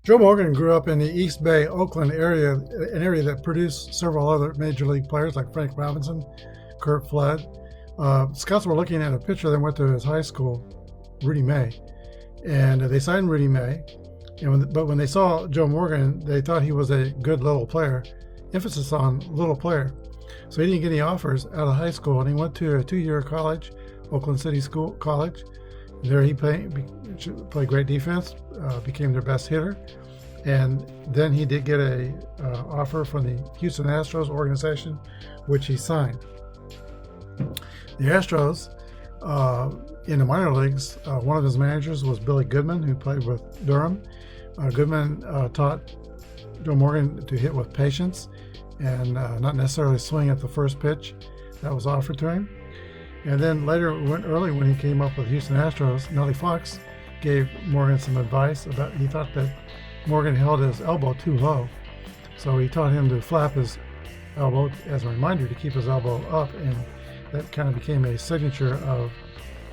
Joe Morgan grew up in the East Bay, Oakland area, an area that produced several other major league players like Frank Robinson, Kurt Flood. Scouts were looking at a pitcher that went to his high school, Rudy May, and they signed Rudy May. But when they saw Joe Morgan, they thought he was a good little player, emphasis on little player. So he didn't get any offers out of high school, and he went to a 2-year college, Oakland City College. There he played great defense, became their best hitter, and then he did get a offer from the Houston Astros organization, which he signed. The Astros, in the minor leagues, one of his managers was Billy Goodman, who played with Durham. Goodman taught Joe Morgan to hit with patience and not necessarily swing at the first pitch that was offered to him. And then later, early when he came up with Houston Astros, Nellie Fox gave Morgan some advice about, he thought that Morgan held his elbow too low. So he taught him to flap his elbow as a reminder to keep his elbow up, and that kind of became a signature of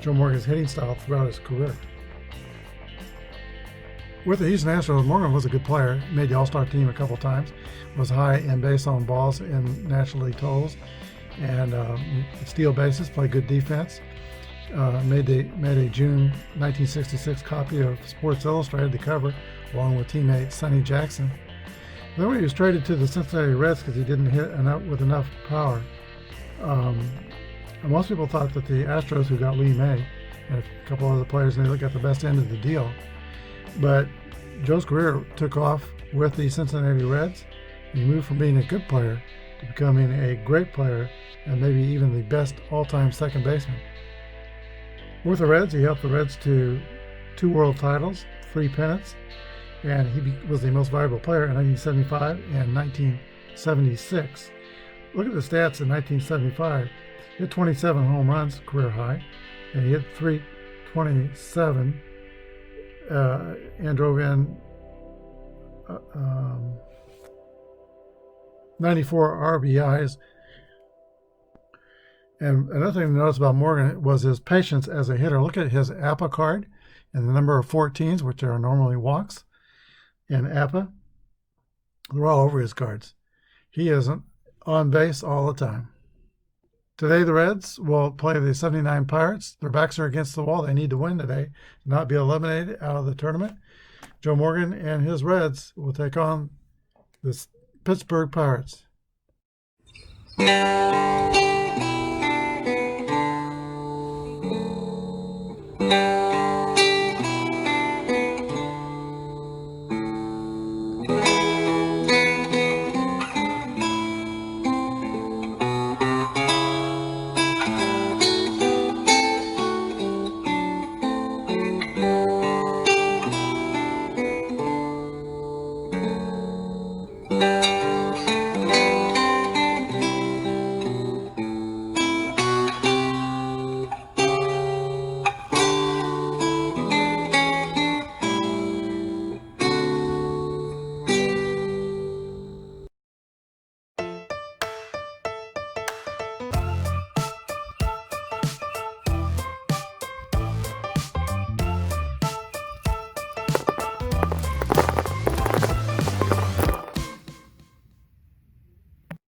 Joe Morgan's hitting style throughout his career. With the Houston Astros, Morgan was a good player, made the All-Star team a couple times, was high in base on balls in National League totals, and steal bases, played good defense. Made a June 1966 copy of Sports Illustrated, the cover, along with teammate Sonny Jackson. Then when he was traded to the Cincinnati Reds because he didn't hit with enough power. And most people thought that the Astros, who got Lee May and a couple other players, and they got the best end of the deal. But Joe's career took off with the Cincinnati Reds. He moved from being a good player to becoming a great player and maybe even the best all-time second baseman. With the Reds, he helped the Reds to 2 world titles, 3 pennants, and he was the most valuable player in 1975 and 1976. Look at the stats in 1975. He hit 27 home runs, career high, and he hit 327 and drove in 94 RBIs. And another thing to notice about Morgan was his patience as a hitter. Look at his Apba card and the number of 14s, which are normally walks in Apba. They're all over his cards. He isn't on base all the time. Today, the Reds will play the 79 Pirates. Their backs are against the wall. They need to win today to not be eliminated out of the tournament. Joe Morgan and his Reds will take on the Pittsburgh Pirates.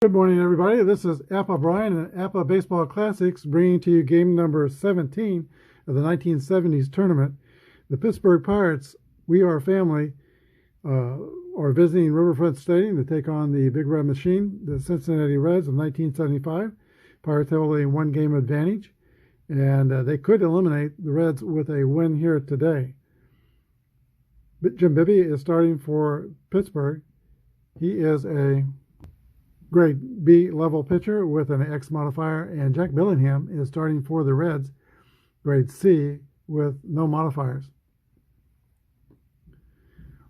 Good morning, everybody. This is Apba Brian and Apba Baseball Classics bringing to you game number 17 of the 1970s tournament. The Pittsburgh Pirates, We Are Family, are visiting Riverfront Stadium to take on the Big Red Machine, the Cincinnati Reds of 1975. Pirates have only 1 game advantage, and they could eliminate the Reds with a win here today. But Jim Bibby is starting for Pittsburgh. He is a grade B level pitcher with an X modifier, and Jack Billingham is starting for the Reds, grade C, with no modifiers.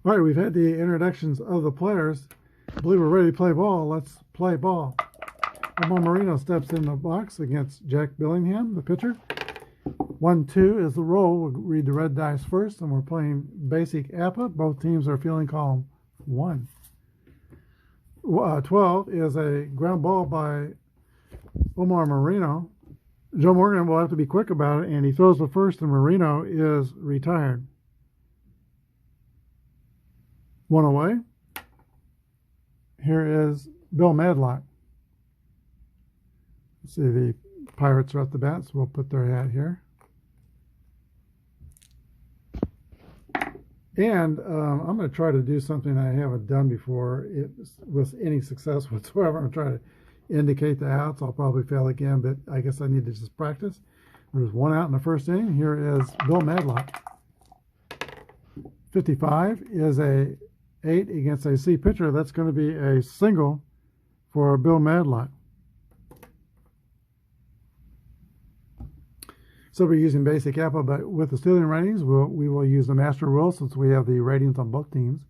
All right, we've had the introductions of the players. I believe we're ready to play ball. Let's play ball. Apba Marino steps in the box against Jack Billingham, the pitcher. 1-2 is the roll. We'll read the red dice first, and we're playing basic Apba. Both teams are fielding column 1. 12 is a ground ball by Omar Marino. Joe Morgan will have to be quick about it, and he throws the first, and Marino is retired. One away. Here is Bill Madlock. See, the Pirates are at the bat, so we'll put their hat here. And I'm going to try to do something I haven't done before with any success whatsoever. I'm going to try to indicate the outs. I'll probably fail again, but I guess I need to just practice. There's one out in the first inning. Here is Bill Madlock. 55 is a 8 against a C pitcher. That's going to be a single for Bill Madlock. So we're using basic Apba, but with the stealing ratings, we will use the master rule since we have the ratings on both teams.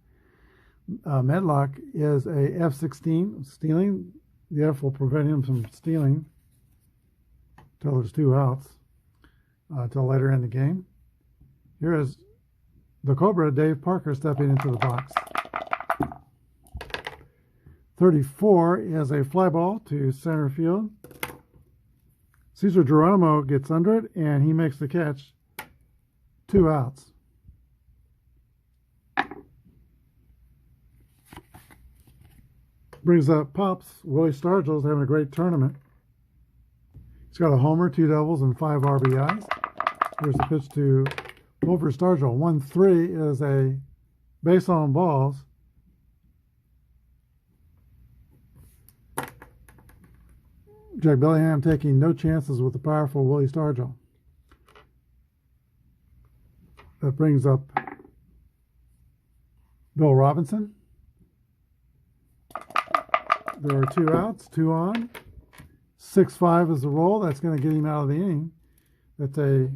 Madlock is a F16 stealing. The F will prevent him from stealing until there's 2 outs, until later in the game. Here is the Cobra, Dave Parker, stepping into the box. 34 is a fly ball to center field. Cesar Geronimo gets under it, and he makes the catch. 2 outs. Brings up Pops. Willie Stargell's having a great tournament. He's got a homer, 2 doubles, and 5 RBIs. Here's the pitch to Wilford Stargell. 1-3 is a base on balls. Jack Bellingham taking no chances with the powerful Willie Stargell. That brings up Bill Robinson. There are 2 outs, 2 on. 6-5 is the roll. That's going to get him out of the inning. That's a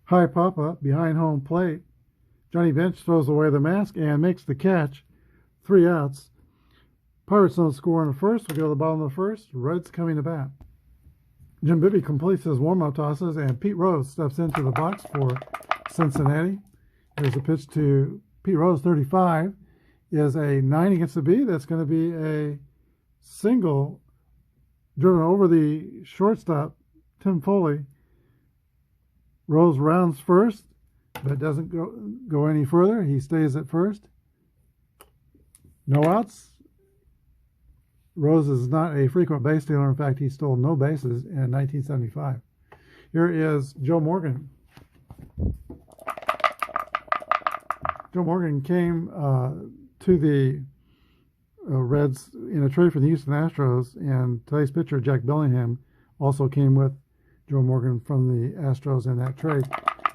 high pop-up behind home plate. Johnny Bench throws away the mask and makes the catch. 3 outs. Pirates don't score in the first. We go to the bottom of the first. Reds coming to bat. Jim Bibby completes his warm-up tosses, and Pete Rose steps into the box for Cincinnati. Here's a pitch to Pete Rose. 35 is a 9 against the B. That's going to be a single driven over the shortstop, Tim Foley. Rose rounds first, but doesn't go any further. He stays at first. No outs. Rose is not a frequent base stealer. In fact, he stole no bases in 1975. Here is Joe Morgan. Joe Morgan came to the Reds in a trade for the Houston Astros, and today's pitcher, Jack Bellingham, also came with Joe Morgan from the Astros in that trade.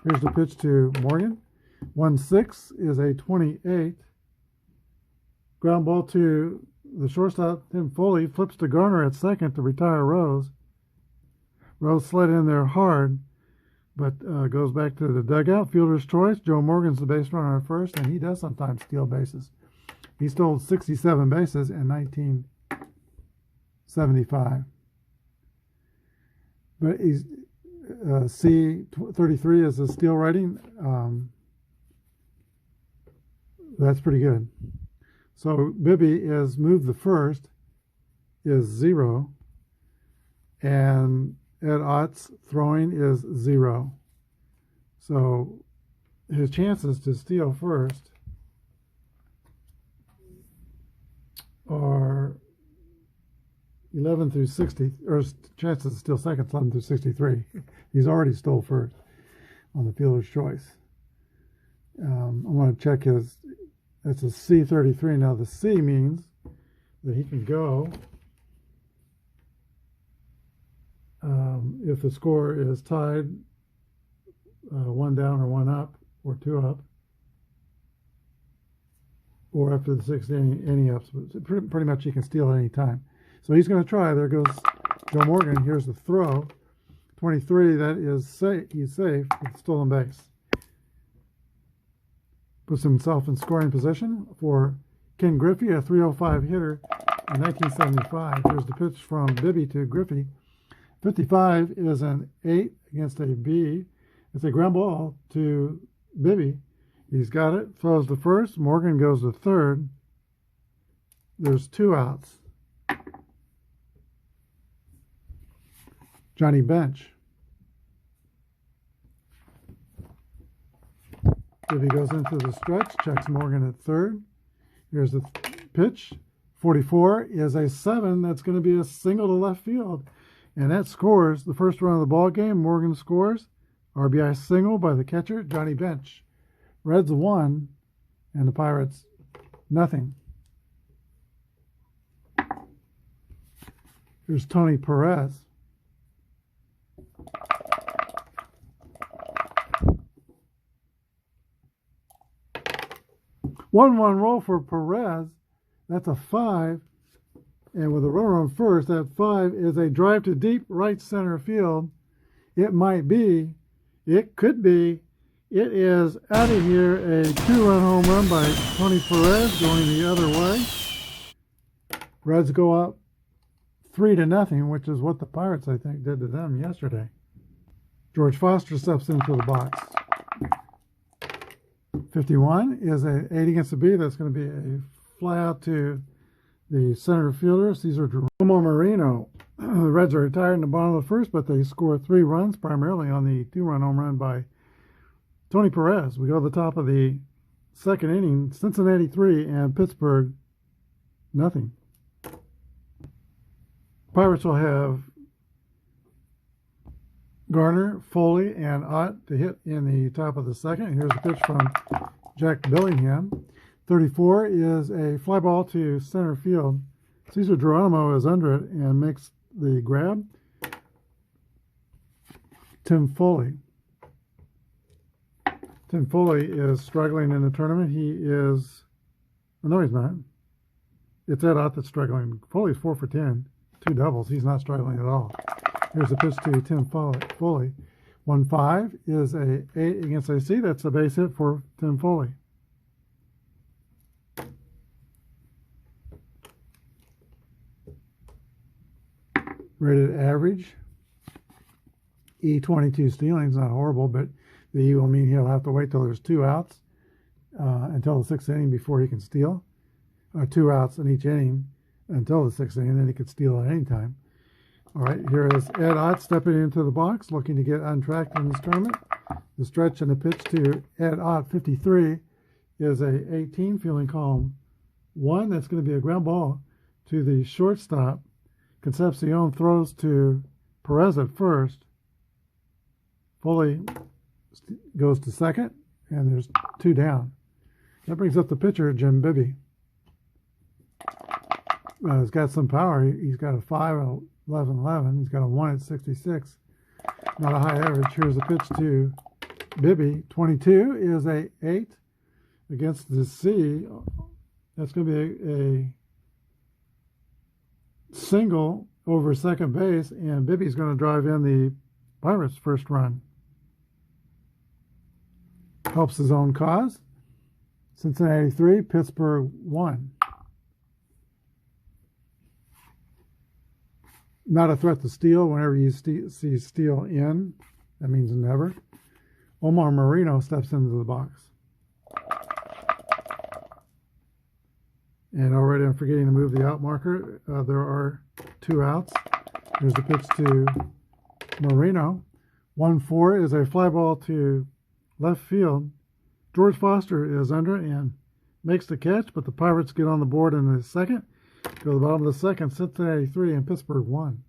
Here's the pitch to Morgan. 1-6 is a 28. Ground ball to the shortstop, Tim Foley, flips to Garner at second to retire Rose. Rose slid in there hard, but goes back to the dugout. Fielder's choice. Joe Morgan's the base runner at first, and he does sometimes steal bases. He stole 67 bases in 1975. But he's C33 is a steal rating. That's pretty good. So Bibby is moved the first, is 0, and Ed Ott's throwing is 0. So his chances to steal first are 11 through 60, or chances to steal second, 11 through 63. He's already stole first on the fielder's choice. I want to check his. That's a C33. Now the C means that he can go if the score is tied, 1 down or 1 up or 2 up, or after the 6th inning, any ups. But pretty much he can steal at any time. So he's going to try. There goes Joe Morgan. Here's the throw. 23. That is safe. He's safe with stolen base. Puts himself in scoring position for Ken Griffey, a 305 hitter in 1975. Here's the pitch from Bibby to Griffey. 55 is an 8 against a B. It's a ground ball to Bibby. He's got it. Throws to first. Morgan goes to third. There's 2 outs. Johnny Bench. Bibby goes into the stretch, checks Morgan at third. Here's the pitch. 44 is a 7. That's going to be a single to left field. And that scores the first run of the ball game. Morgan scores. RBI single by the catcher, Johnny Bench. Reds 1 and the Pirates nothing. Here's Tony Perez. One roll for Perez. That's a 5. And with a runner on first, that 5 is a drive to deep right center field. It might be, it could be, it is out of here, a 2-run home run by Tony Perez going the other way. Reds go up 3-0, which is what the Pirates, I think, did to them yesterday. George Foster steps into the box. 51 is a 8 against the B. That's going to be a fly out to the center fielder, Cesar Geronimo Marino. The Reds are retired in the bottom of the first, but they score 3 runs, primarily on the 2-run home run by Tony Perez. We go to the top of the second inning. Cincinnati 3 and Pittsburgh nothing. Pirates will have Garner, Foley, and Ott to hit in the top of the second. Here's a pitch from Jack Billingham. 34 is a fly ball to center field. Cesar Geronimo is under it and makes the grab. Tim Foley. Tim Foley is struggling in the tournament. He is, no, he's not. It's Ed Ott that's struggling. Foley's 4 for 10, 2 doubles. He's not struggling at all. Here's a pitch to Tim Foley. 1-5 is a 8 against AC. That's a base hit for Tim Foley. Rated average. E22 stealing is not horrible, but the E will mean he'll have to wait till there's 2 outs until the 6th inning before he can steal. 2 outs in each inning until the 6th inning, then he could steal at any time. All right, here is Ed Ott stepping into the box, looking to get untracked in this tournament. The stretch and the pitch to Ed Ott, 53, is a 18, fielding column 1. That's going to be a ground ball to the shortstop. Concepcion throws to Perez at first. Foley goes to second, and there's 2 down. That brings up the pitcher, Jim Bibby. He's got some power. He's got a 5 at 11. He's got a 1 at 66. Not a high average. Here's a pitch to Bibby. 22 is a 8 against the C. That's going to be a single over second base, and Bibby's going to drive in the Pirates' first run. Helps his own cause. Cincinnati 3, Pittsburgh 1. Not a threat to steal. Whenever you see steal in, that means never. Omar Marino steps into the box. And already I'm forgetting to move the out marker. There are 2 outs. Here's the pitch to Marino. 1-4 is a fly ball to left field. George Foster is under it and makes the catch, but the Pirates get on the board in the second. Go to the bottom of the second, Cincinnati 3 and Pittsburgh 1.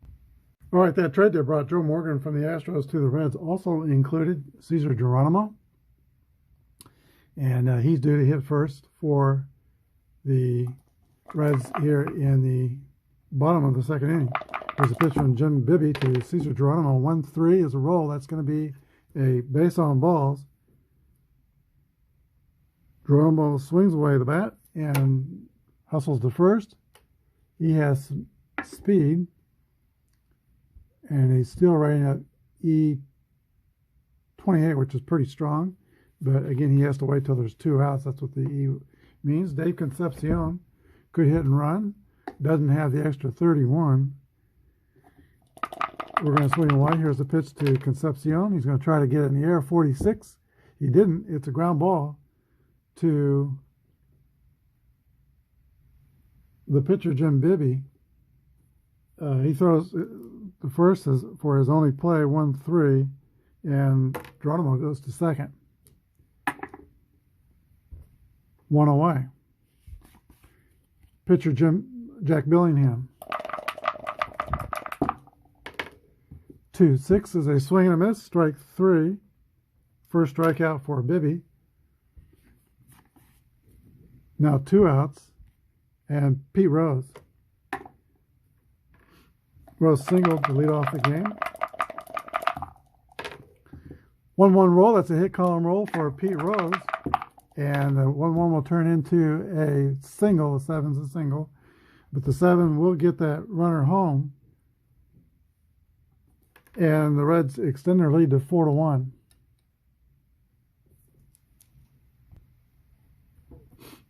All right, that trade that brought Joe Morgan from the Astros to the Reds also included Cesar Geronimo. And he's due to hit first for the Reds here in the bottom of the second inning. There's a pitch from Jim Bibby to Cesar Geronimo. 1-3 is a roll. That's going to be a base on balls. Geronimo swings away the bat and hustles to first. He has some speed, and he's still running at E28, which is pretty strong. But again, he has to wait till there's 2 outs. That's what the E means. Dave Concepcion could hit and run. Doesn't have the extra 31. We're going to swing away. Here's a pitch to Concepcion. He's going to try to get it in the air. 46. He didn't. It's a ground ball to the pitcher, Jim Bibby. He throws the first for his only play, 1-3, and Geronimo goes to second. 1 away. Pitcher Jack Billingham. 2-6 is a swing and a miss, strike 3. First strikeout for Bibby. Now 2 outs, and Pete Rose. Rose singled to lead off the game. 1-1 roll, that's a hit column roll for Pete Rose. And the 1-1 will turn into a single. The 7's a single. But the 7 will get that runner home. And the Reds extend their lead to 4-1.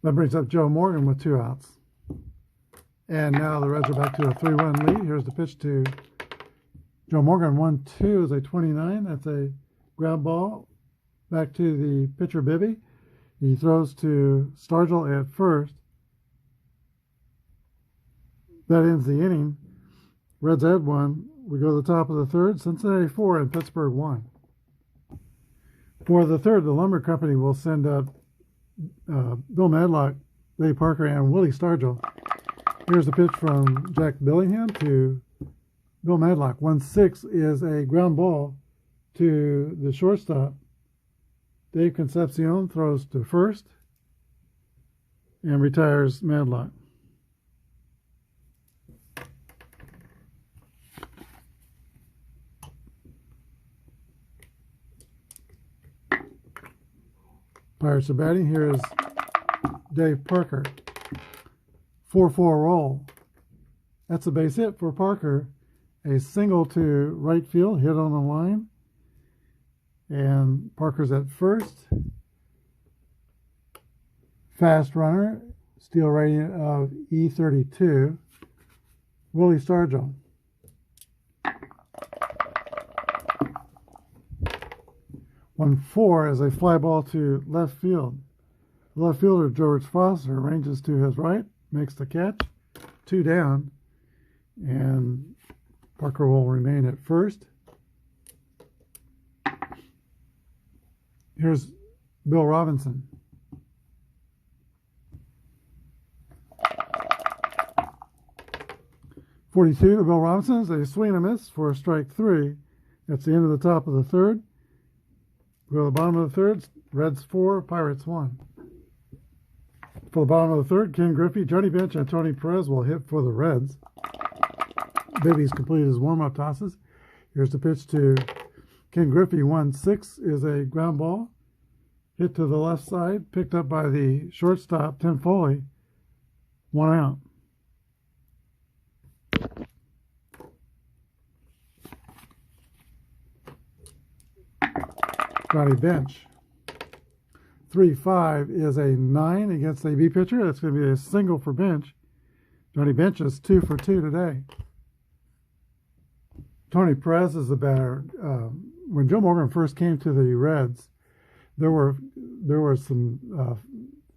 That brings up Joe Morgan with 2 outs. And now the Reds are back to a 3-1 lead. Here's the pitch to Joe Morgan. 1-2 is a 29. That's a ground ball back to the pitcher Bibby. He throws to Stargell at first. That ends the inning. Reds had 1. We go to the top of the third. Cincinnati 4 and Pittsburgh 1. For the third, the Lumber Company will send up Bill Madlock, Dave Parker, and Willie Stargell. Here's the pitch from Jack Billingham to Bill Madlock. 1-6 is a ground ball to the shortstop. Dave Concepcion throws to first and retires Madlock. Pirates are batting. Here is Dave Parker. 4-4 roll. That's a base hit for Parker. A single to right field, hit on the line. And Parker's at first. Fast runner, steal rating of E32. Willie Stargell. 1-4 is a fly ball to left field. The left fielder, George Foster, ranges to his right, makes the catch. 2 down. And Parker will remain at first. Here's Bill Robinson. .42 to Bill Robinson is a swing and a miss for strike 3. That's the end of the top of the third. We go to the bottom of the third. Reds 4, Pirates 1. For the bottom of the third, Ken Griffey, Johnny Bench, and Tony Perez will hit for the Reds. Bibby's completed his warm-up tosses. Here's the pitch to Ken Griffey. 1-6 is a ground ball. Hit to the left side, picked up by the shortstop, Tim Foley. 1 out. Johnny Bench. 3-5 is a 9 against a B pitcher. That's going to be a single for Bench. Johnny Bench is 2 for 2 today. Tony Perez is the batter. When Joe Morgan first came to the Reds, there were some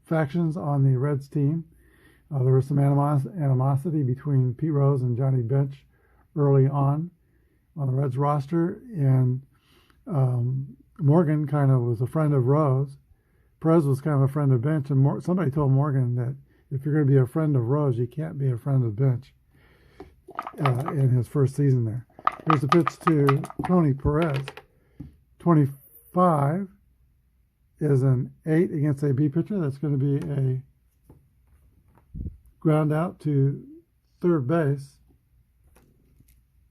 factions on the Reds team. There was some animosity between Pete Rose and Johnny Bench early on the Reds roster, and Morgan kind of was a friend of Rose. Perez was kind of a friend of Bench, and somebody told Morgan that if you're going to be a friend of Rose, you can't be a friend of Bench in his first season there. Here's the pitch to Tony Perez. 25 is an 8 against a B pitcher. That's going to be a ground out to third base.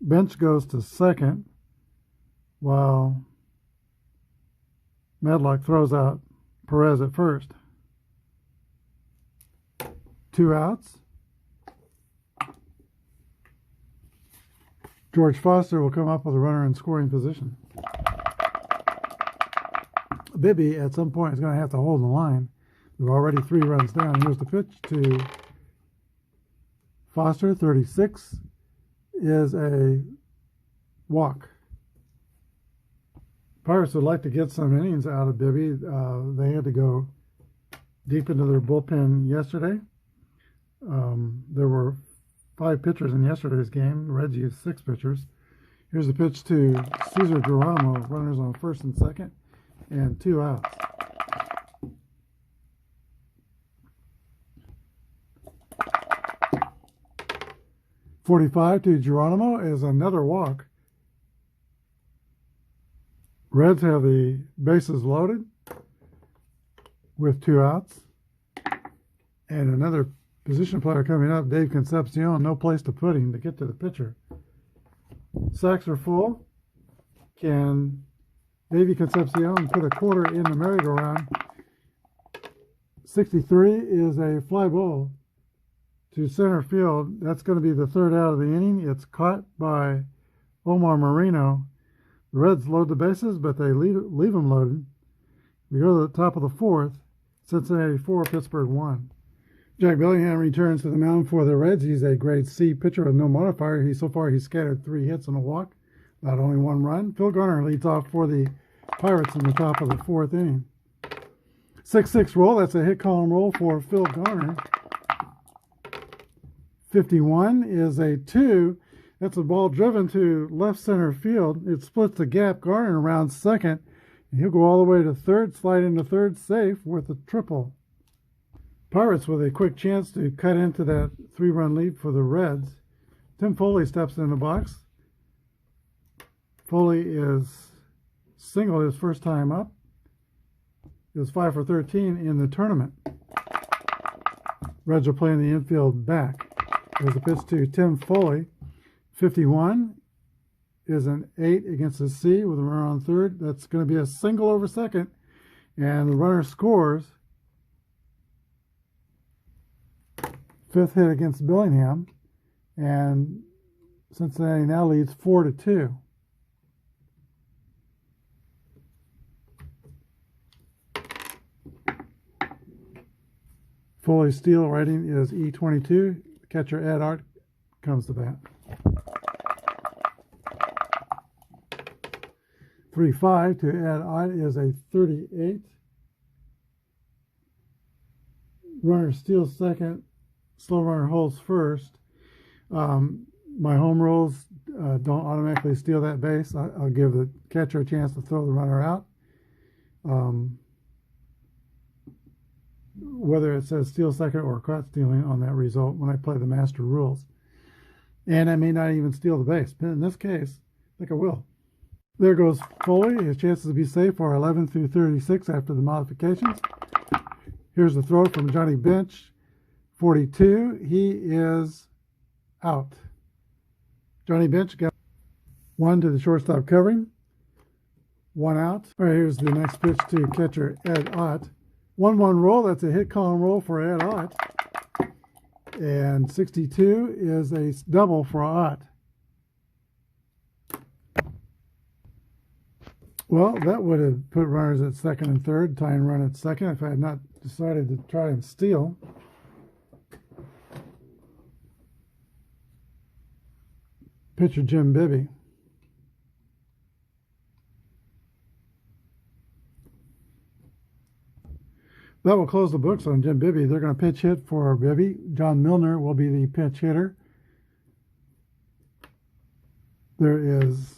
Bench goes to second while Madlock throws out Perez at first. 2 outs. George Foster will come up with a runner in scoring position. Bibby at some point is going to have to hold the line. We're already 3 runs down. Here's the pitch to Foster. 36 is a walk. Pirates would like to get some innings out of Bibby. They had to go deep into their bullpen yesterday. There were 5 pitchers in yesterday's game. The Reds used 6 pitchers. Here's the pitch to Cesar Geronimo. Runners on first and second, and 2 outs. 45 to Geronimo is another walk. Reds have the bases loaded with 2 outs. And another position player coming up, Dave Concepcion, no place to put him to get to the pitcher. Sacks are full. Can Davey Concepcion put a quarter in the merry-go-round? 63 is a fly ball to center field. That's going to be the 3rd out of the inning. It's caught by Omar Marino. The Reds load the bases, but they leave them loaded. We go to the top of the 4th. Cincinnati 4, Pittsburgh 1. Jack Bellingham returns to the mound for the Reds. He's a grade C pitcher with no modifier. So far he's scattered 3 hits and a walk, about only 1 run. Phil Garner leads off for the Pirates in the top of the 4th inning. 6-6 roll. That's a hit column roll for Phil Garner. 51 is a 2. That's a ball driven to left center field. It splits the gap. Garner around second. And he'll go all the way to third, slide into third safe with a triple. Pirates with a quick chance to cut into that 3-run lead for the Reds. Tim Foley steps in the box. Foley is singled his first time up. He was 5 for 13 in the tournament. Reds are playing the infield back. There's a pitch to Tim Foley. 51 is an 8 against a C with a runner on third. That's going to be a single over second. And the runner scores. 5th hit against Bellingham. And Cincinnati now leads 4-2. Foley's steal rating is E22. Catcher Ed Art comes to bat. 3-5 to Ed Art is a 38. Runner steals second. Slow runner holds first. My home rules don't automatically steal that base. I'll give the catcher a chance to throw the runner out. Whether it says steal second or caught stealing on that result when I play the master rules. And I may not even steal the base, but in this case, I think I will. There goes Foley. His chances to be safe are 11 through 36 after the modifications. Here's the throw from Johnny Bench. 42. He is out. Johnny Bench got 1 to the shortstop covering. 1 out. All right, here's the next pitch to catcher Ed Ott. 1-1 roll. That's a hit column roll for Ed Ott. And 62 is a double for Ott. Well, that would have put runners at second and third, tying run at second if I had not decided to try and steal. Pitcher Jim Bibby. That will close the books on Jim Bibby. They're going to pitch hit for Bibby. John Milner will be the pitch hitter. There is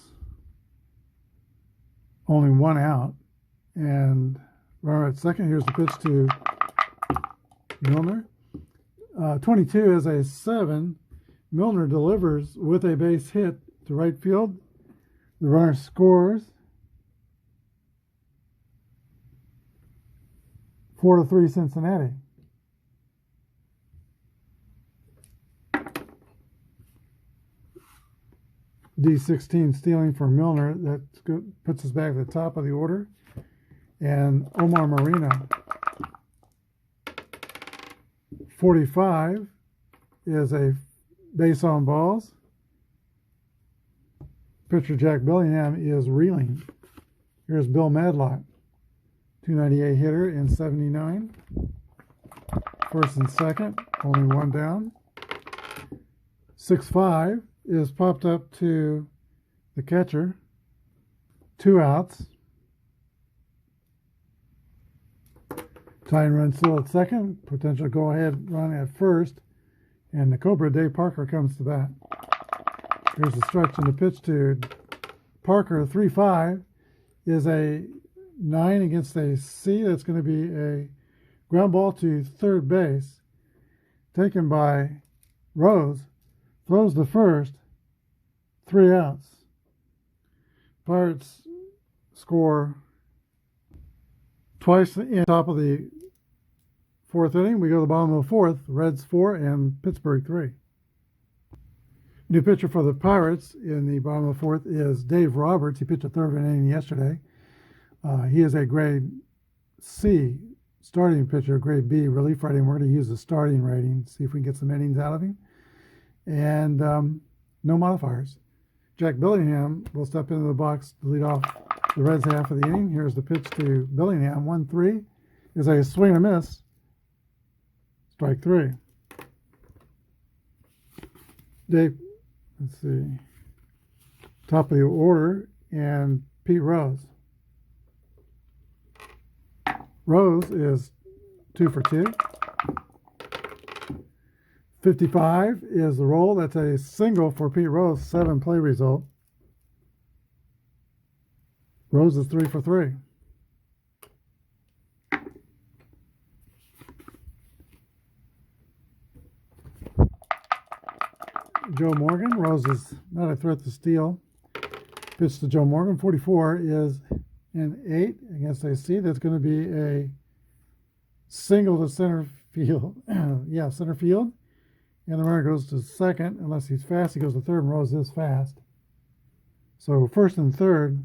only 1 out. And runner at second. Here's the pitch to Milner. 22 is a 7. Milner delivers with a base hit to right field. The runner scores. 4-3 Cincinnati. D16 stealing for Milner. That puts us back at the top of the order. And Omar Marino. 45 is a base on balls. Pitcher Jack Bellingham is reeling. Here's Bill Madlock. 298 hitter in 79. First and second, only 1 down. 6-5 is popped up to the catcher. 2 outs. Tying run still at second. Potential go-ahead run at first. And the Cobra, Dave Parker, comes to bat. Here's the stretch and the pitch to Parker. 3-5 is a 9 against a C. That's going to be a ground ball to third base, taken by Rose. throws the first, 3 outs. Pirates score twice in the top of the 4th inning. We go to the bottom of the 4th. Reds 4 and Pittsburgh 3. New pitcher for the Pirates in the bottom of the 4th is Dave Roberts. He pitched a 3rd inning yesterday. He is a grade C starting pitcher, grade B relief rating. We're going to use the starting rating, see if we can get some innings out of him. And no modifiers. Jack Billingham will step into the box to lead off the Reds half of the inning. Here's the pitch to Billingham. 1-3 is a swing and a miss. Strike 3. Dave, let's see, top of the order, and Pete Rose. Rose is 2 for 2. 55 is the roll. That's a single for Pete Rose, 7 play result. Rose is 3 for 3. Joe Morgan. Rose is not a threat to steal. Pitch to Joe Morgan. 44 is an 8 against AC. That's going to be a single to center field. Yeah, center field. And the runner goes to second. Unless he's fast, he goes to third, and Rose is fast. So first and third,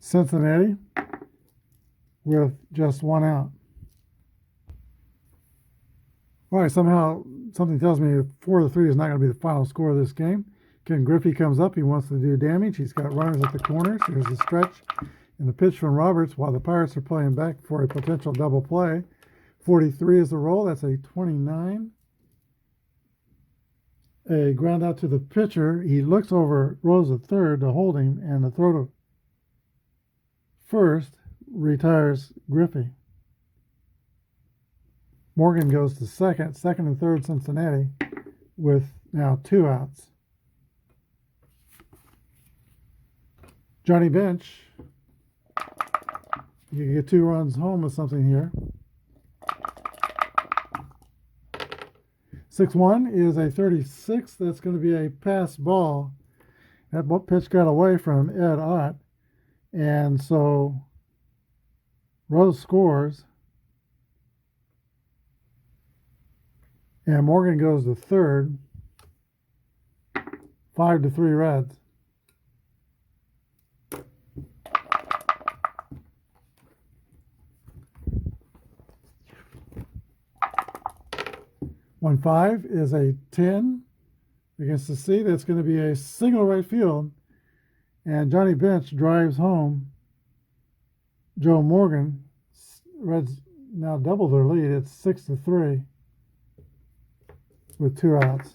Cincinnati with just 1 out. All right, somehow something tells me 4-3 is not going to be the final score of this game. Ken Griffey comes up. He wants to do damage. He's got runners at the corners. Here's the stretch and the pitch from Roberts while the Pirates are playing back for a potential double play. 43 is the roll. That's a 29. A ground out to the pitcher. He looks over Rose at third to hold him, and the throw to first retires Griffey. Morgan goes to second. Second and third Cincinnati with now 2 outs. Johnny Bench. You can get 2 runs home with something here. 6-1 is a 36. That's going to be a pass ball. That pitch got away from Ed Ott. And so Rose scores. And Morgan goes to third. 5-3 Reds. One 5 is a 10 against the C. That's going to be a single right field. And Johnny Bench drives home Joe Morgan. Reds now double their lead. It's 6-3 with 2 outs.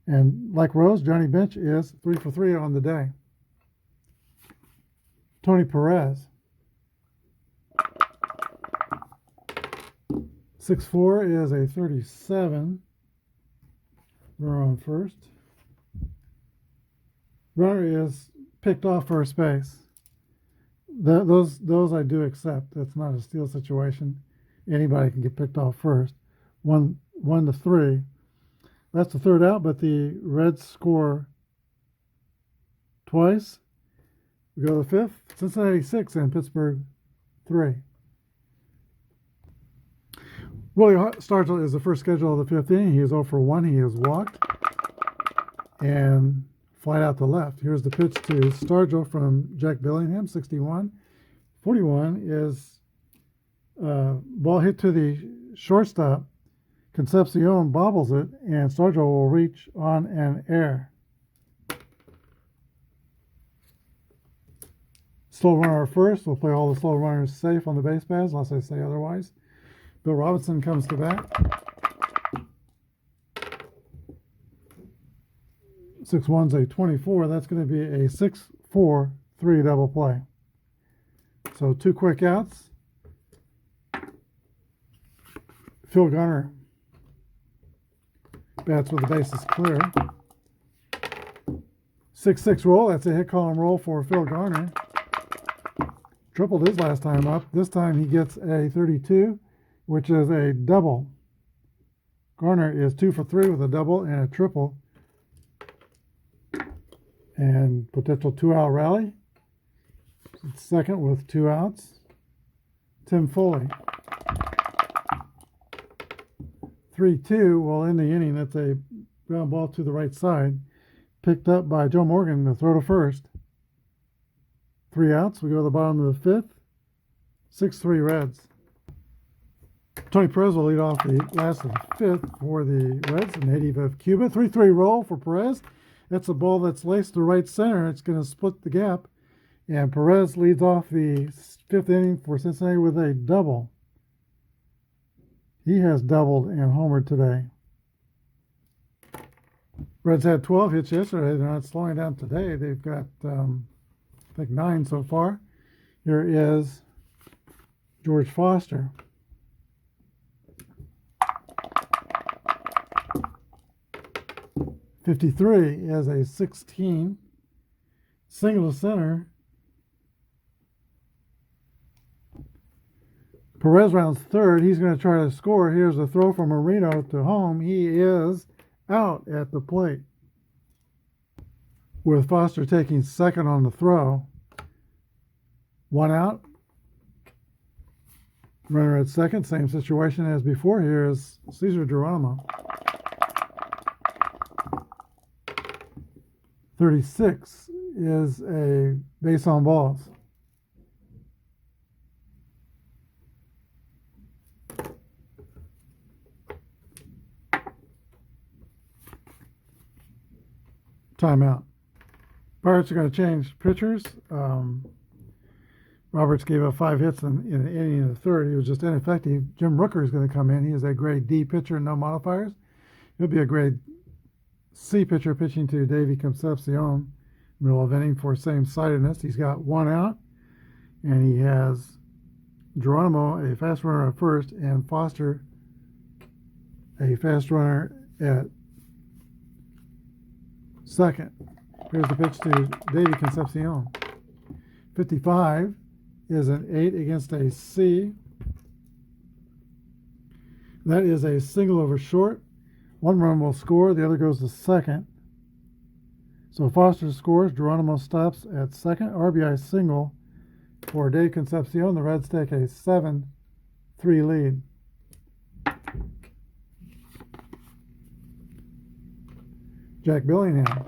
And like Rose, Johnny Bench is 3 for 3 on the day. Tony Perez. 6-4 is a 37. Runner on first. Runner is picked off first base. Those I do accept. That's not a steal situation. Anybody can get picked off first. 1-3. That's the third out, but the Reds score twice. We go to the fifth. Cincinnati 6 and Pittsburgh 3. Willie Stargell is the first schedule of the 5th inning. He is 0 for 1. He is walked and flied out to left. Here's the pitch to Stargell from Jack Billingham, 61. 41 is ball hit to the shortstop. Concepcion bobbles it, and Stargell will reach on an air. Slow runner first. We'll play all the slow runners safe on the base paths, unless I say otherwise. Bill Robinson comes to bat. 6-1's a 24. That's going to be a 6-4-3 double play. So 2 quick outs. Phil Gunner bats with the bases clear. 6-6 roll. That's a hit column roll for Phil Garner. Tripled his last time up. This time he gets a 32, which is a double. Garner is 2 for 3 with a double and a triple. And potential 2-out rally. Second with 2 outs. Tim Foley. 3-2 will end the inning. That's a ground ball to the right side. Picked up by Joe Morgan to throw to first. 3 outs. We go to the bottom of the 5th. 6-3 Reds. Tony Perez will lead off the last of the 5th for the Reds, a native of Cuba. 3-3 roll for Perez. That's a ball that's laced to right center. It's going to split the gap. And Perez leads off the 5th inning for Cincinnati with a double. He has doubled and homered today. Reds had 12 hits yesterday. They're not slowing down today. They've got, I think, 9 so far. Here is George Foster. .53 is a 16. Single to center. Perez rounds third. He's going to try to score. Here's a throw from Marino to home. He is out at the plate, with Foster taking second on the throw. 1 out. Runner at second. Same situation as before. Here is Cesar Geronimo. 36 is a base on balls. Timeout. Pirates are going to change pitchers. Roberts gave up 5 hits in the inning of the 3rd. He was just ineffective. Jim Rooker is going to come in. He is a grade D pitcher, no modifiers. He'll be a grade C pitcher pitching to Davey Concepcion, middle of inning for same-sidedness. He's got 1 out, and he has Geronimo, a fast runner at first, and Foster, a fast runner at second. Here's the pitch to Davey Concepcion. 55 is an 8 against a C. That is a single over short. 1 run will score, the other goes to second. So Foster scores, Geronimo stops at second. RBI single for Dave Concepcion. The Reds take a 7-3 lead. Jack Billingham.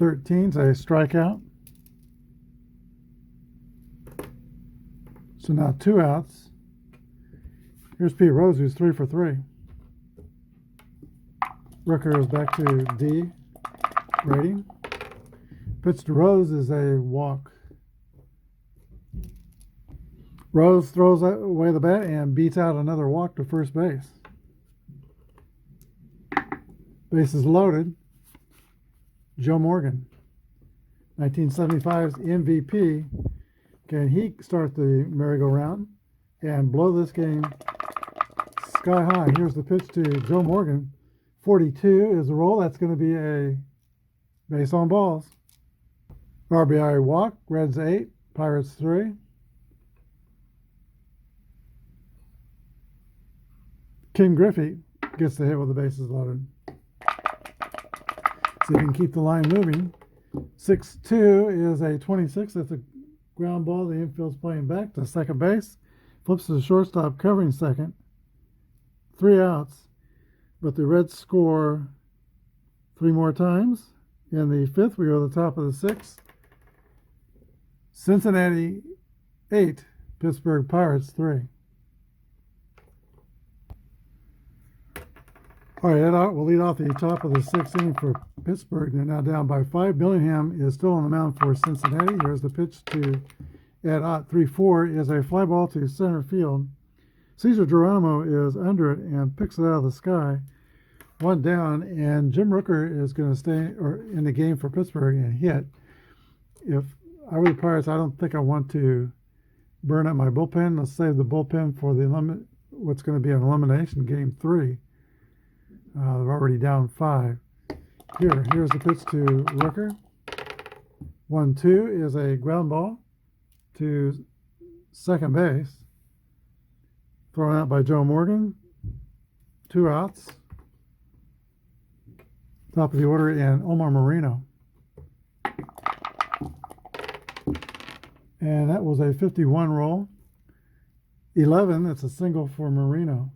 13's a strikeout. So now 2 outs. Here's Pete Rose, who's 3 for 3. Rooker is back to D rating. Pitch to Rose is a walk. Rose throws away the bat and beats out another walk to first base. Base is loaded. Joe Morgan, 1975's MVP. Can he start the merry-go-round and blow this game sky high? Here's the pitch to Joe Morgan. 42 is the roll. That's going to be a base on balls. RBI walk. Reds 8, Pirates 3. Ken Griffey gets the hit with the bases loaded. See if he can keep the line moving. 6-2 is a 26. That's a ground ball. The infield's playing back to second base. Flips to the shortstop, covering second. 3 outs. But the Reds score 3 more times. In the 5th, we go to the top of the 6th. Cincinnati 8, Pittsburgh Pirates 3. All right, Ed Ott will lead off the top of the 6th inning for Pittsburgh. They're now down by 5. Billingham is still on the mound for Cincinnati. Here's the pitch to Ed Ott. 3-4 is a fly ball to center field. Cesar Geronimo is under it and picks it out of the sky. 1 down, and Jim Rooker is going to stay in the game for Pittsburgh and hit. If I were the Pirates, I don't think I want to burn up my bullpen. Let's save the bullpen for what's going to be an elimination game 3. They're already down 5. Here's the pitch to Rooker. 1-2 is a ground ball to second base. Thrown out by Joe Morgan. 2 outs. Top of the order, and Omar Marino. And that was a 51 roll. 11, that's a single for Marino.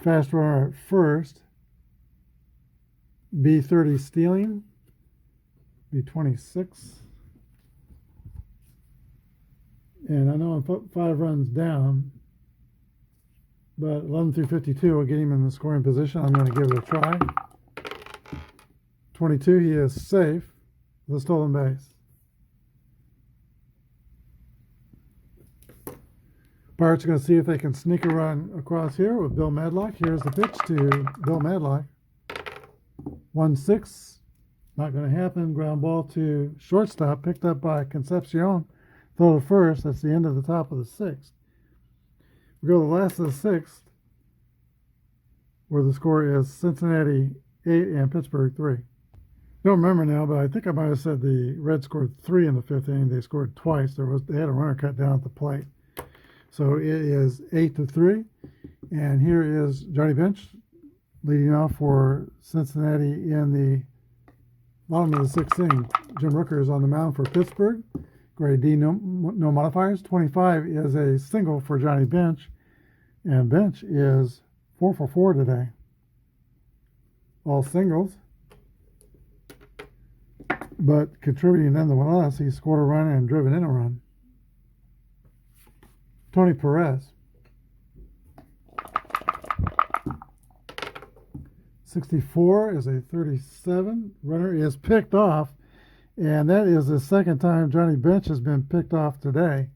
Fast runner at first. B30 stealing. B26. And I know I'm 5 runs down, but 11 through 52 will get him in the scoring position. I'm going to give it a try. 22, he is safe with a stolen base. Pirates are going to see if they can sneak a run across here with Bill Madlock. Here's the pitch to Bill Madlock. 1-6. Not going to happen. Ground ball to shortstop, picked up by Concepcion. Throw to first. That's the end of the top of the 6th. We go to the last of the 6th, where the score is Cincinnati 8 and Pittsburgh 3. Don't remember now, but I think I might have said the Reds scored 3 in the 5th inning. They scored twice. They had a runner cut down at the plate. So it is 8-3. And here is Johnny Bench leading off for Cincinnati in the bottom of the 6th inning. Jim Rooker is on the mound for Pittsburgh. Grade D, no modifiers. 25 is a single for Johnny Bench. And Bench is 4 for 4 today. All singles. But contributing nonetheless, he scored a run and driven in a run. Tony Perez. 64 is a 37. Runner is picked off, and that is the second time Johnny Bench has been picked off today.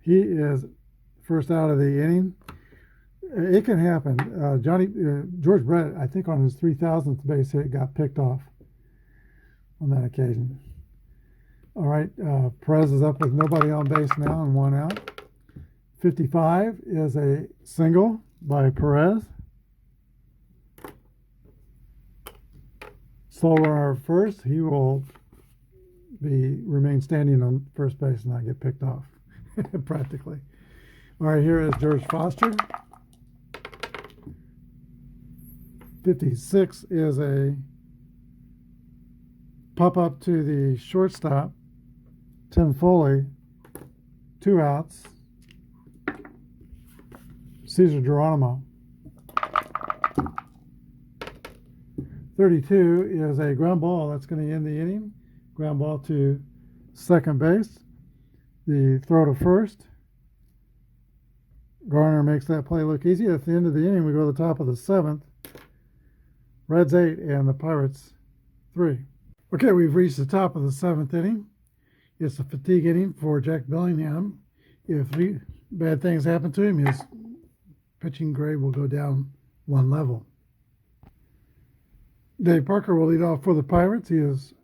He is first out of the inning. It can happen. George Brett, I think on his 3,000th base hit, got picked off on that occasion. All right, Perez is up with nobody on base now and 1 out. 55 is a single by Perez. Slow runner first. He will remain standing on first base and not get picked off, practically. All right, here is George Foster. 56 is a pop up to the shortstop. Tim Foley, 2 outs. Cesar Geronimo. 32 is a ground ball. That's going to end the inning. Ground ball to second base. The throw to first. Garner makes that play look easy. At the end of the inning, we go to the top of the 7th. Reds 8 and the Pirates 3. Okay, we've reached the top of the 7th inning. It's a fatigue inning for Jack Bellingham. If bad things happen to him, his pitching grade will go down 1 level. Dave Parker will lead off for the Pirates. He is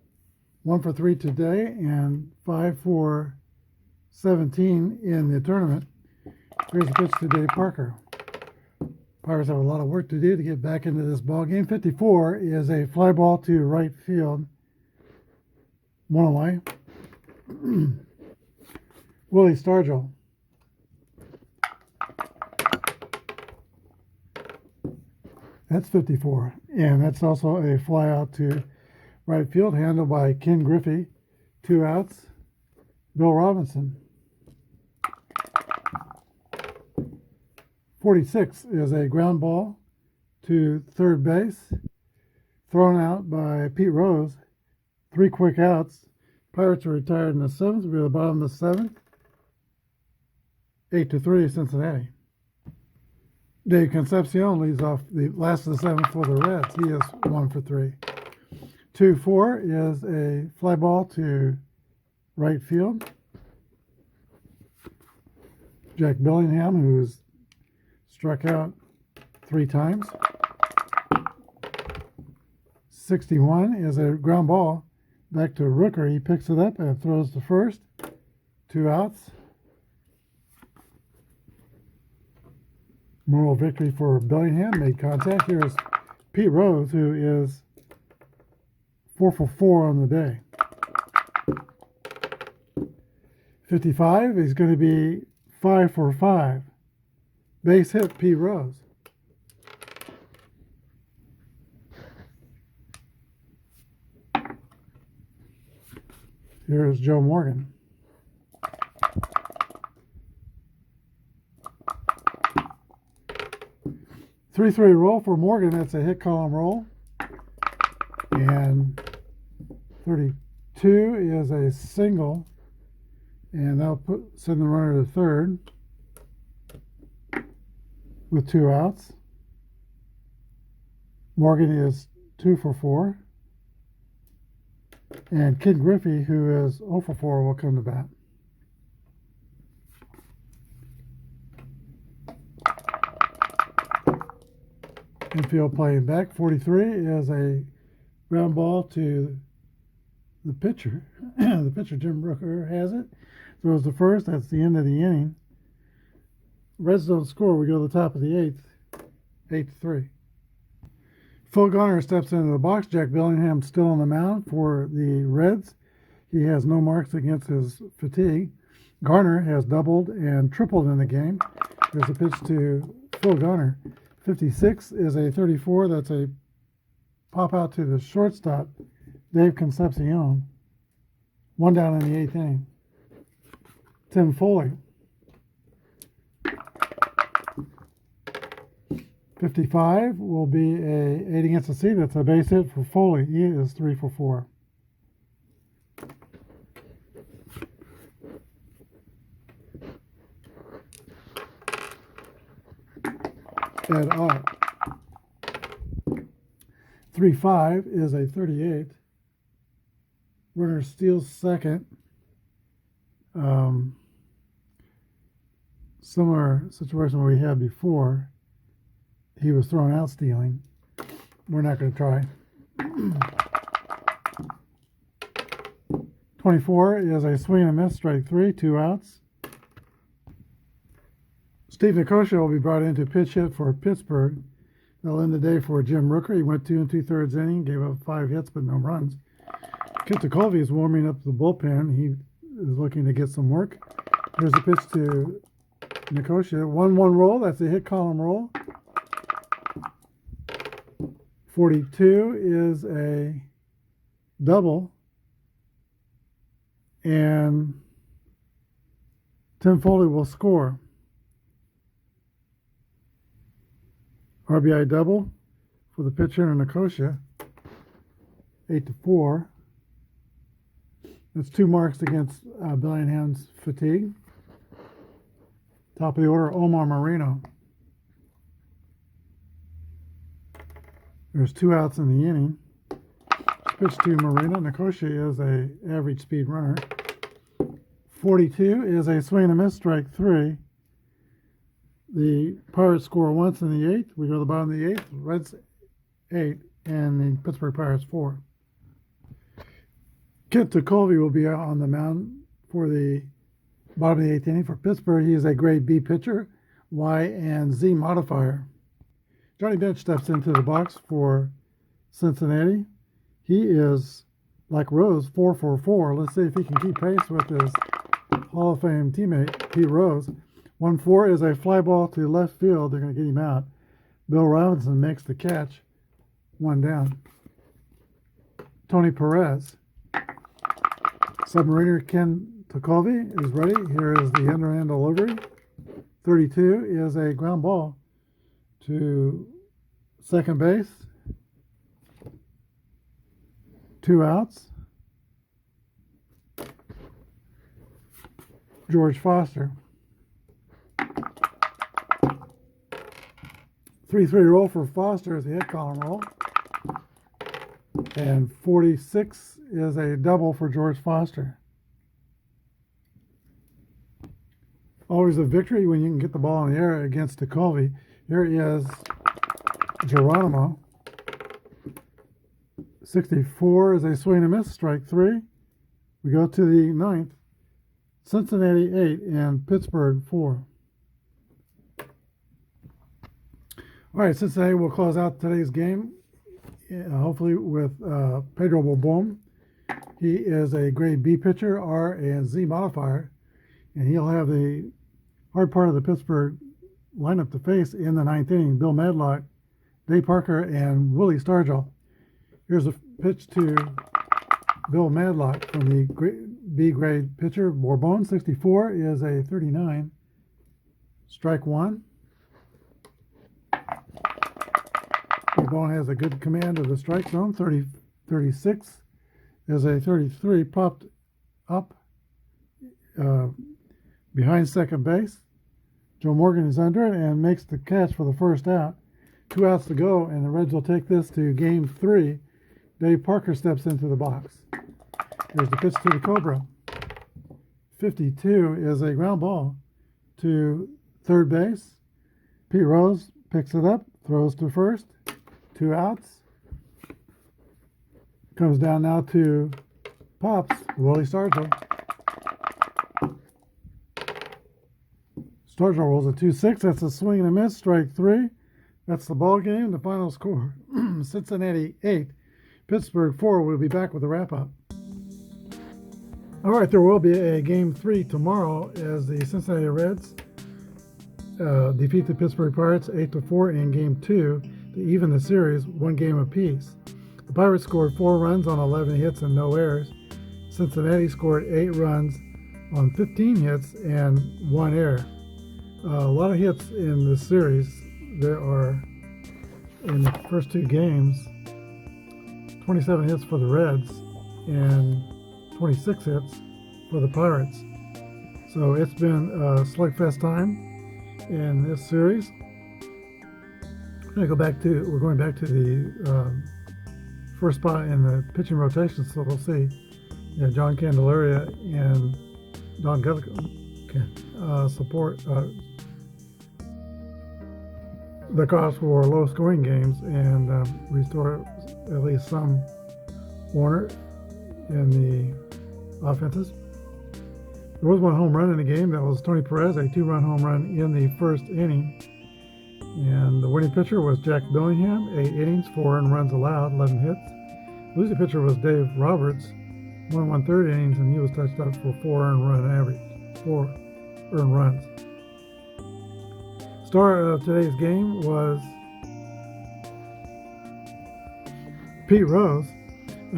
1 for 3 today and 5 for 17 in the tournament. Here's the pitch to Dave Parker. Pirates have a lot of work to do to get back into this ball game. 54 is a fly ball to right field. 1 away. Willie Stargell. That's 54. And that's also a fly out to right field, handled by Ken Griffey. 2 outs. Bill Robinson. 46 is a ground ball to third base, thrown out by Pete Rose. 3 quick outs. Pirates are retired in the 7th. We're at the bottom of the 7th. 8-3 Cincinnati. Dave Concepcion leads off the last of the 7th for the Reds. He is 1 for 3. 2-4 is a fly ball to right field. Jack Bellingham, who's struck out 3 times. 61 is a ground ball back to Rooker. He picks it up and throws to first. 2 outs. Moral victory for Bellingham. Made contact. Here's Pete Rose, who is 4 for 4 on the day. 55 is going to be 5 for 5. Base hit, P. Rose. Here's Joe Morgan. Three roll for Morgan. That's a hit column roll. And 32 is a single. And that'll send the runner to third with 2 outs. Morgan is 2 for 4. And Kid Griffey, who is 0 for 4, will come to bat. Infield playing back. 43 is a ground ball to the pitcher. The pitcher, Jim Rooker, has it. Throws the first. That's the end of the inning. Reds don't score. We go to the top of the 8th. 8-3. Phil Garner steps into the box. Jack Bellingham still on the mound for the Reds. He has no marks against his fatigue. Garner has doubled and tripled in the game. There's a pitch to Phil Garner. 56 is a 34. That's a pop out to the shortstop, Dave Concepcion. 1 down in the 8th inning. Tim Foley. 55 will be a 8 against the C. That's a base hit for Foley. He is 3 for 4. Ed Ott. 3-5 is a 38. Runner steals second. Similar situation we had before. He was thrown out stealing. We're not going to try. 24 is a swing and a miss, strike 3, 2 outs. Steve Nicosia will be brought in to pitch hit for Pittsburgh. They'll end the day for Jim Rooker. He went 2 2/3 inning, gave up 5 hits but no runs. Kit Colvey is warming up the bullpen. He is looking to get some work. Here's a pitch to Nicosia. 1-1 roll. That's a hit column roll. 42 is a double. And Tim Foley will score. RBI double for the pitcher and Nicosia. 8-4. That's 2 marks against Bellingham's fatigue. Top of the order, Omar Marino. There's 2 outs in the inning. Pitch to Marino. Nicosia is a average speed runner. 42 is a swing and a miss, strike 3. The Pirates score once in the 8th. We go to the bottom of the 8th. Reds 8 and the Pittsburgh Pirates 4. Kent Colvey will be out on the mound for the bottom of the 8th inning for Pittsburgh. He is a grade B pitcher, Y and Z modifier. Johnny Bench steps into the box for Cincinnati. He is, like Rose, 4 for 4. Let's see if he can keep pace with his Hall of Fame teammate, Pete Rose. 1-4 is a fly ball to left field. They're going to get him out. Bill Robinson makes the catch. 1 down. Tony Perez. Submariner Ken Tocovey is ready. Here is the underhand delivery. 32 is a ground ball to second base. 2 outs. George Foster. 3-3 roll for Foster is a hit column roll. And 46 is a double for George Foster. Always a victory when you can get the ball in the air against Tocovey. Here is Geronimo. 64 is a swing and miss, strike 3. We go to the 9th. Cincinnati 8 and Pittsburgh 4. All right, Cincinnati will close out today's game, hopefully with Pedro Bobon. He is a grade B pitcher, R and Z modifier. and he'll have the hard part of the Pittsburgh lineup to face in the ninth inning. Bill Madlock, Dave Parker, and Willie Stargell. Here's a pitch to Bill Madlock from the B-grade pitcher. Bourbon, 64, is a 39. Strike one. Bourbon has a good command of the strike zone. 36 is a 33. Popped up behind second base. Joe Morgan is under it and makes the catch for the first out. 2 outs to go, and the Reds will take this to game 3. Dave Parker steps into the box. Here's the pitch to the Cobra. 52 is a ground ball to third base. Pete Rose picks it up, throws to first. 2 outs. Comes down now to Pops, Willie Stargell. Stargell rolls a 2-6. That's a swing and a miss. Strike 3. That's the ball game. The final score: Cincinnati 8, Pittsburgh 4. We'll be back with a wrap-up. All right, there will be a game 3 tomorrow as the Cincinnati Reds defeat the Pittsburgh Pirates 8-4 in game 2 to even the series 1 game apiece. The Pirates scored 4 runs on 11 hits and no errors. Cincinnati scored 8 runs on 15 hits and 1 error. A lot of hits in this series. There are, in the first 2 games, 27 hits for the Reds and 26 hits for the Pirates. So it's been a slugfest time in this series. We're going back to the first spot in the pitching rotation, so we'll see. John Candelaria and Don Gutlick can support the cause for low-scoring games and restore at least some order in the offenses. There was 1 home run in the game. That was Tony Perez, a 2-run home run in the first inning. And the winning pitcher was Jack Billingham, 8 innings, 4 earned runs allowed, 11 hits. The losing pitcher was Dave Roberts, 1 1/3 innings, and he was touched up for 4 earned runs. Star of today's game was Pete Rose.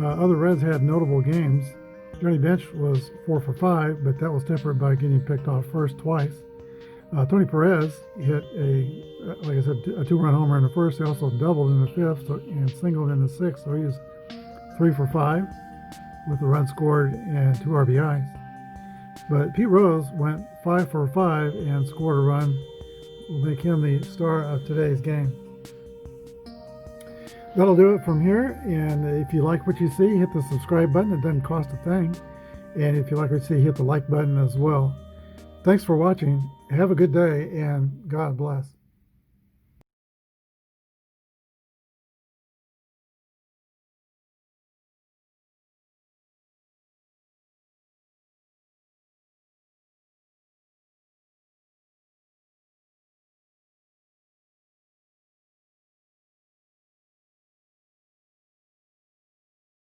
Other Reds had notable games. Johnny Bench was 4 for 5, but that was tempered by getting picked off first twice. Tony Perez hit a 2-run homer in the first. He also doubled in the fifth and singled in the sixth, so he was 3 for 5 with a run scored and 2 RBIs. But Pete Rose went 5 for 5 and scored a run. Will make him the star of today's game. That'll do it from here. And if you like what you see, hit the subscribe button. It doesn't cost a thing. And if you like what you see, hit the like button as well. Thanks for watching. Have a good day, and God bless.